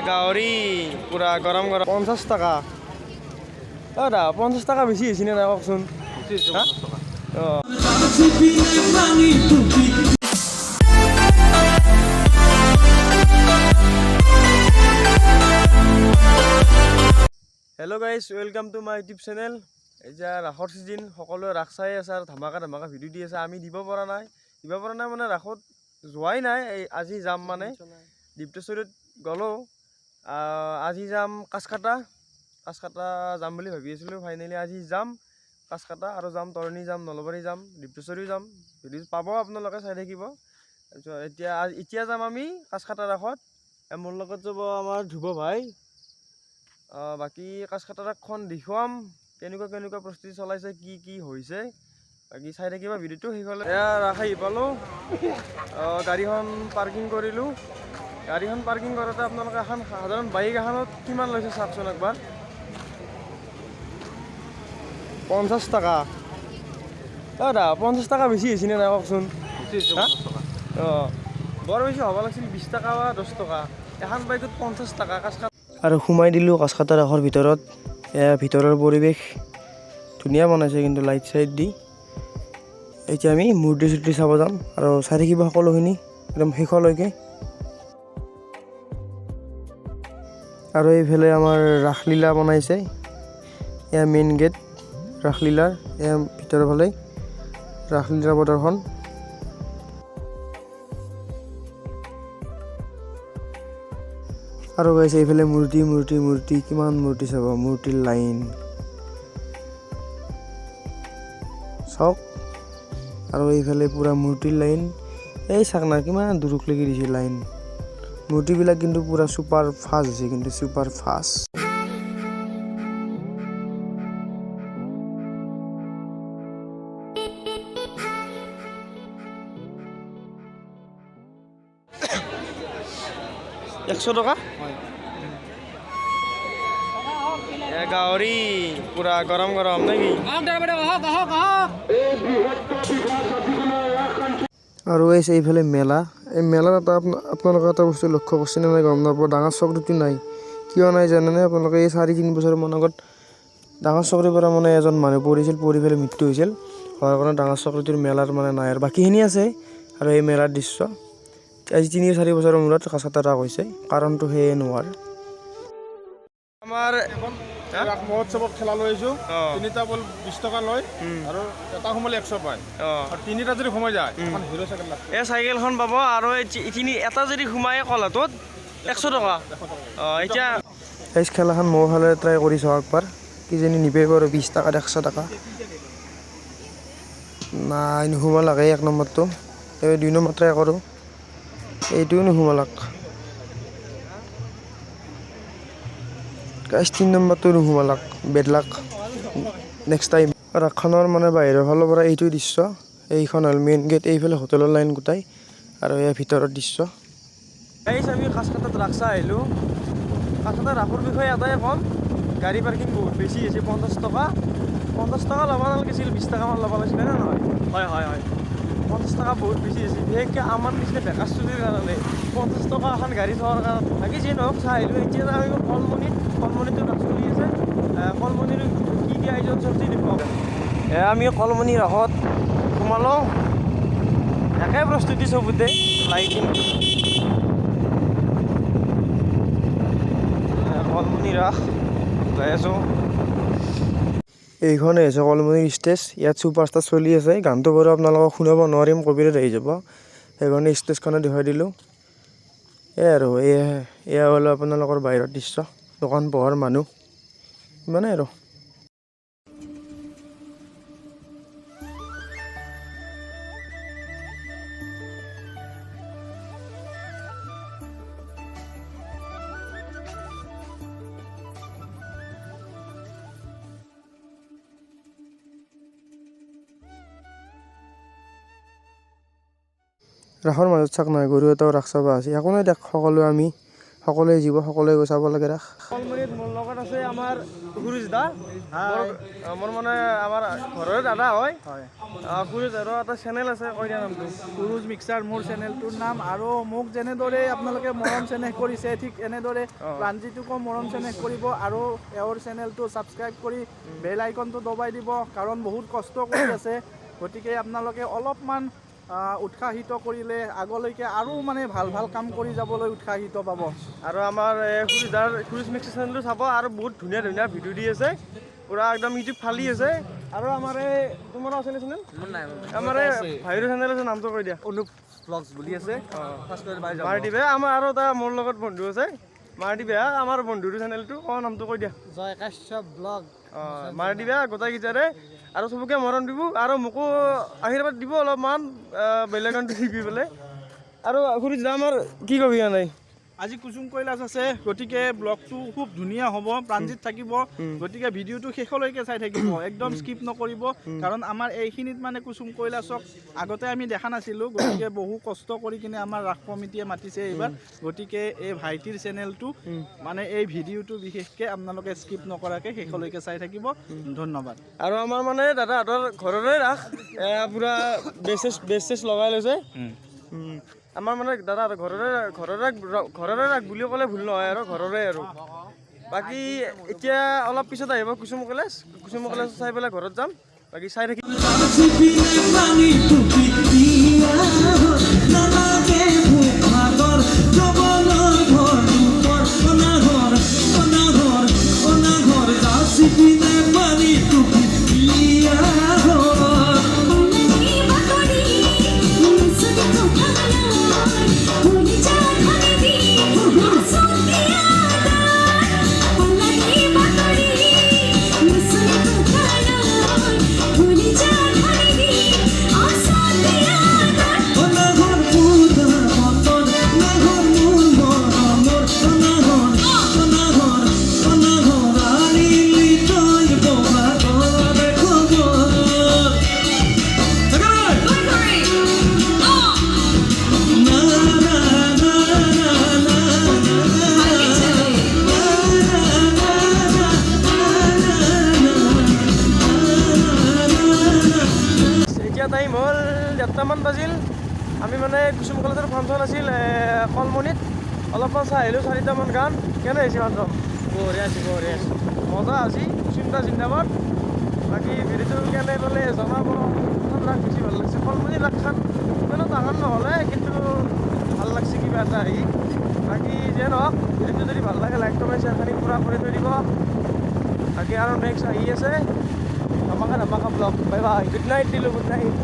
গাহৰি পুৰা গৰম গৰম 50 টাকা। দা 50 টাকা বেছি হৈছে নে নাই কওকচোন? Hello' guys, welcome to my YouTube channel. এতিয়া ৰাসৰ চিজন, সকলোৱে ৰাস চাই আছে আৰু ধামাকা ভিডিঅ' দি আছে। আমি দিব পৰা নাই মানে ৰাসত যোৱাই নাই। আজি যাম মানে ডিপ্টেশ্বৰীত গ'লোঁ, আজি যাম কাছকাটা যাম বুলি ভাবি আছিলোঁ। ফাইনেলি আজি যাম কাছকাটা আৰু যাম তৰণী, যাম নলবাৰী, যাম ডিপ্টেশ্বৰী যাম। ভিডিঅ' পাব আপোনালোকে, চাই থাকিব। তাৰপিছত এতিয়া যাম আমি কাছকাটা ৰাসত। মোৰ লগত যাব আমাৰ ধ্ৰুৱ ভাই। বাকী কাছকাটা ৰাসখন দেখুৱাম, কেনেকুৱা প্ৰস্তুতি চলাইছে, কি হৈছে। বাকী চাই থাকিবা ভিডিঅ'টো শেষলৈ। এয়া ৰাস আহি পালোঁ, গাড়ীখন পাৰ্কিং কৰিলোঁ। গাড়ীখন পাৰ্কিং কৰোঁতে আপোনালোকে এখন সাধাৰণ বাইক এখনত কিমান লৈছে চাওকচোন একবাৰ। 50 টাকা। দা 50 টাকা বেছি হৈছে নে নাই কওকচোন? বৰ বেছি হ'ব লাগিছিল 20 টাকা বা 10 টকা। এখন বাইকত 50 টাকা। আৰু সোমাই দিলোঁ কাছকাটা ৰাসৰ ভিতৰত। এয়া ভিতৰৰ পৰিৱেশ ধুনীয়া বনাইছে কিন্তু লাইট চাইট দি। এতিয়া আমি মূৰ্তি চাব যাম আৰু চাই থাকিব সকলোখিনি একদম শেষলৈকে। আৰু এইফালে আমাৰ ৰাসলীলা বনাইছে। এয়া মেইন গেট ৰাসলীলাৰ, এয়া ভিতৰৰ ফালে ৰাসলীলাৰ প্ৰদৰ্শন। আৰু গাইছে এইফালে মূৰ্তি কিমান মূৰ্তি চাব, মূৰ্তিৰ লাইন চাওক। আৰু এইফালে পুৰা মূৰ্তিৰ লাইন, এই চাক না কিমান দূৰলৈকে দিছে লাইন। মূৰ্তিবিলাক কিন্তু পুৰা ছুপাৰ ফাষ্ট হৈছে, কিন্তু ছুপাৰ ফাষ্ট। $100 গাহৰি পুৰা গৰম নেকি? আৰু এইফালে মেলা। এই মেলাত আপোনালোকে এটা বস্তু লক্ষ্য কৰিছে নে নাই গম নাপাব। ডাঙৰ চকৰিটো নাই, কিয় নাই জানেনে আপোনালোকে? এই 4-3 বছৰমান আগত ডাঙৰ চকৰিৰ পৰা মানে এজন মানুহ পৰি পেলাই মৃত্যু হৈছিল। হোৱাৰ কাৰণে ডাঙৰ চকৰিটোৰ মেলাৰ মানে নাই, আৰু বাকীখিনি আছে। আৰু এই মেলাৰ দৃশ্য আজি 3-4 বছৰৰ মূৰত কাছকাটা ৰাস হৈছে, কাৰণটো সেয়ে নোহোৱাৰ। আমাৰ ৰাস মহোৎসৱত খেলা লৈ আহিছোঁ। 3টা বল 20 টকা লয় আৰু এটা সোমালে 100 পায়। আৰু 3টা যদি সোমাই যায় এখন হিৰ' চাইকেল লাগে। এই চাইকেলখন পাব। আৰু এটা যদি সোমায় কলাটোত 100 টকা। এতিয়া এই খেলাখন মোৰ ফালে ট্ৰাই কৰি চাওঁ একবাৰ, কিজানি নিপাব আৰু 20 টাকাত 100 টাকা। নাই নোসোমালাক এই 1 নম্বৰটো। এই 2 নম্বৰ ট্ৰাই কৰোঁ, এইটোও নোসোমালাক। 3 নম্বৰটো নোসোমালাক, বেড লাক। Next time. ৰাসখনৰ মানে বাহিৰৰ ফালৰ পৰা এইটো দৃশ্য। এইখন হ'ল মেইন গেট, এইফালে হোটেলৰ লাইন গোটাই, আৰু এই ভিতৰৰ দৃশ্য। আমি কাছকাটাত ৰাস চাই আহিলোঁ। কাছকাটাত ৰাসৰ বিষয়ে এটাই ক'ম, গাড়ী পাৰ্কিং বহুত বেছি হৈছে। 50 টকা ল'ব নালাগিছিল, 20 টাকামান ল'ব লাগিছিল, নে নহয়? হয় 50 টকা বহুত বেছি হৈছে, বিশেষকৈ আমাৰ নিচিনা বেকাৰ চুলিৰ কাৰণে। 50 টকা এখন গাড়ী চোৱাৰ কাৰণে বাকী যি নহওক চাই আহিলোঁ। এতিয়া আমি কলমনিতো ৰাস চলি আছে। কলমনিৰ কি আয়োজন চলিছে দেখুৱাম। আমি কলমনি ৰাসত সোমালোঁ, একে প্ৰস্তুতি চবতে, লাইটিং। কলমনি ৰাস যাই আছোঁ। এইখনেই হৈছে কলমনিৰ ষ্টেজ। ইয়াত ছুপাৰষ্টাৰ চলি আছে। গানটো বাৰু আপোনালোকক শুনাব নোৱাৰিম, কপিৰাইট আহি যাব। সেইকাৰণে ষ্টেজখনে দেখুৱাই দিলোঁ। আৰু এয়া হ'ল আপোনালোকৰ বাহিৰৰ দৃশ্য, দোকান পোহাৰ মানুহ, ইমানেই আৰু। ৰাসৰ মাজত চাক নহয়, গৰু এটাও ৰাস চাব আছে। একো নাই দিয়ক, সকলোৱে আমি সকলোৱে জীৱ সকলোৱে গৈ চাব লাগে ৰাস। কলমনিত মোৰ লগত আছে আমাৰ সুৰুজ দা, মোৰ মানে আমাৰ ঘৰৰে দাদা হয়। সুৰুজ আৰু এটা চেনেল আছে, কৈ দিয়া নামটো। সুৰুজ মিক্সাৰ মোৰ চেনেলটোৰ নাম। আৰু মোক যেনেদৰে আপোনালোকে মৰম চেনেহ কৰিছে, ঠিক এনেদৰে প্ৰাঞ্জিতকো মৰম চেনেহ কৰিব আৰু এওঁৰ চেনেলটো ছাবস্ক্ৰাইব কৰি বেল আইকনটো দবাই দিব, কাৰণ বহুত কষ্ট কৰি আছে। গতিকে আপোনালোকে অলপমান উৎসাহিত কৰিলে আগলৈকে আৰু মানে ভাল ভাল কাম কৰি যাবলৈ উৎসাহিত পাব। আৰু আমাৰ সুৰুজ মিক্সাৰ চেনেলটো চাব, আৰু বহুত ধুনীয়া ধুনীয়া ভিডিঅ' দি আছে, পুৰা একদম ইউটিউব ফালি আছে। আৰু আমাৰ এই তোমাৰ আছে নে চেনেল? আমাৰ এই ভাইৰ চেনেল আছে, নামটো কৈ দিয়া। অনুপ ব্লগছ বুলি আছে। মাৰুতি বেয়া আমাৰ আৰু এটা মোৰ লগত বন্ধু আছে, মাৰুতি বেয়া আমাৰ বন্ধুৰ চেনেলটো নামটো কৈ দিয়া। জয় কাশ্যপ ব্লগ। মাৰুতি বেয়া গোটেইকেইটাৰে, আৰু চবকে মৰম দিব আৰু মোকো আশীৰ্বাদ দিব অলপমান, বেলেগ গানটো শিকি পেলাই। আৰু সুৰুজ দা আমাৰ কি কবি নাই, আজি কুসুম কৈলাশ আছে, গতিকে ব্লগটো খুব ধুনীয়া হ'ব, প্ৰাঞ্জিত থাকিব। গতিকে ভিডিঅ'টো শেষলৈকে চাই থাকিব, একদম স্কিপ নকৰিব, কাৰণ আমাৰ এইখিনিত মানে কুসুম কৈলাশক আগতে আমি দেখা নাছিলোঁ। গতিকে বহু কষ্ট কৰি কিনে আমাৰ ৰাস কমিটিয়ে মাতিছে এইবাৰ। গতিকে এই ভাইটিৰ চেনেলটো মানে এই ভিডিঅ'টো বিশেষকৈ আপোনালোকে স্কিপ নকৰাকৈ শেষলৈকে চাই থাকিব। ধন্যবাদ। আৰু আমাৰ মানে দাদাহঁতৰ ঘৰৰে ৰাস, পুৰা বেছ চেছ লগাই লৈছে। আমাৰ মানে দাদাহঁতৰ ঘৰৰে ৰাস বুলি ক'লে ভুল নহয়, আৰু ঘৰৰে আৰু। বাকী এতিয়া অলপ পিছত আহিব কুসুম কৈলাশ চাই পেলাই ঘৰত যাম। বাকী চাই থাকি টাইম হ'ল 1:00মান বাজিল। আমি মানে কুসুম কৈলাশৰ ফাংচন আছিল কলমনিত, অলপমান চাই আহিলোঁ 4টামান গান। কেনে হৈছে ফাংচন? বঢ়িয়া আছে, মজা আছে, কুসুমদা জিন্দাবাদ। বাকী ভিডিঅ'টো কেনে পালে জনাব। ৰাস বেছি ভাল লাগিছে, কলমনিৰ ৰাসখন ইমানো ডাঙৰ নহ'লে, কিন্তু ভাল লাগছে কিবা এটা আহি। বাকী যে নহওক, ভিডিঅ'টো যদি ভাল লাগে লাইক কমেণ্ট শ্বেয়াৰখিনি পূৰা কৰি থৈ দিব। বাকী আৰু নেক্সট আহি আছে ধামাকা blog. Bye bye, good night দিলোঁ, গুড নাইট।